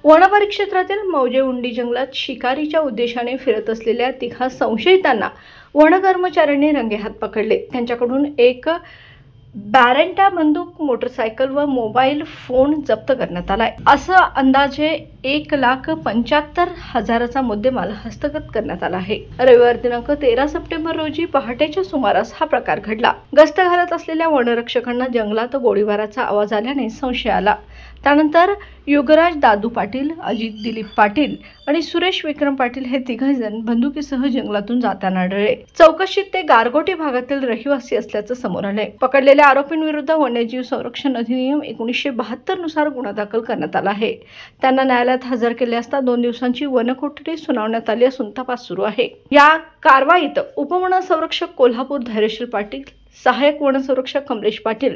वनपरिक्षेत्रातील मौजे उंडी जंगलात शिकारीच्या उद्देशाने फिरत असलेल्या तिघा संशयितांना वन कर्मचाऱ्यांनी रंगेहात पकडले। त्यांच्याकडून एक बॅरेंटा बंदूक, मोटरसायकल व मोबाईल फोन जप्त करण्यात आलाय। असं अंदाजे 1,75,000चा मुद्देमाल हस्तगत करण्यात आला आहे। रविवार दिनांक 13 सप्टेंबर रोजी पहाटेच्या सुमारास हा प्रकार घडला। गस्त घालत असलेल्या वनरक्षकांना जंगलात गोळीबाराचा आवाज आल्याने संशय आला। त्यानंतर युगराज दादू पाटील, अजित दिलीप पाटील आणि सुरेश विक्रम पाटील हे तिघजण बंदुकीसह जंगलातून जाताना आढळले। चौकशीत ते गारगोटी भागातील रहिवासी असल्याचं समोर आले। पकडलेल्या आरोपींविरुद्ध वन्यजीव संरक्षण अधिनियम 1972 नुसार गुन्हा दाखल करण्यात आला आहे। त्यांना न्यायालयात हजर केले असता 2 दिवसांची वनकोठडी सुनावण्यात आली असून तपास सुरू आहे। या कारवाईत उपवन संरक्षक कोल्हापूर धैर्यशील पाटील, सहाय्यक वन संरक्षक कमलेश पाटील,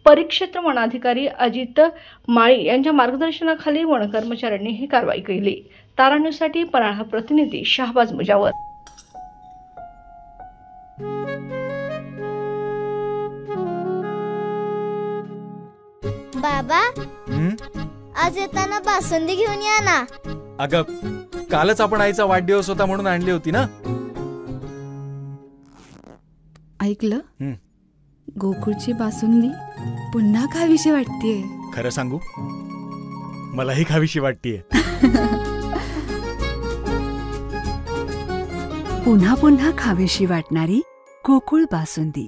परिक्षेत्र वनाधिकारी अजित माळी यांच्या मार्गदर्शनाखाली वन कर्मचाऱ्यांनी ही कारवाई केली। तारा न्यूजसाठी पन्हाळा प्रतिनिधी शाहबाज मुजावर। बाबा, आज येताना बासुंदी घेऊन या ना। अगं, कालच आपण आईचा वाढदिवस होता म्हणून आणली होती ना। ऐकलं? गोकुळची बासुंदी पुन्हा खावीशी वाटतेय। खरं सांगू, मलाही खावीशी वाटतेय। पुन्हा पुन्हा खावीशी वाटणारी गोकुळ बासुंदी।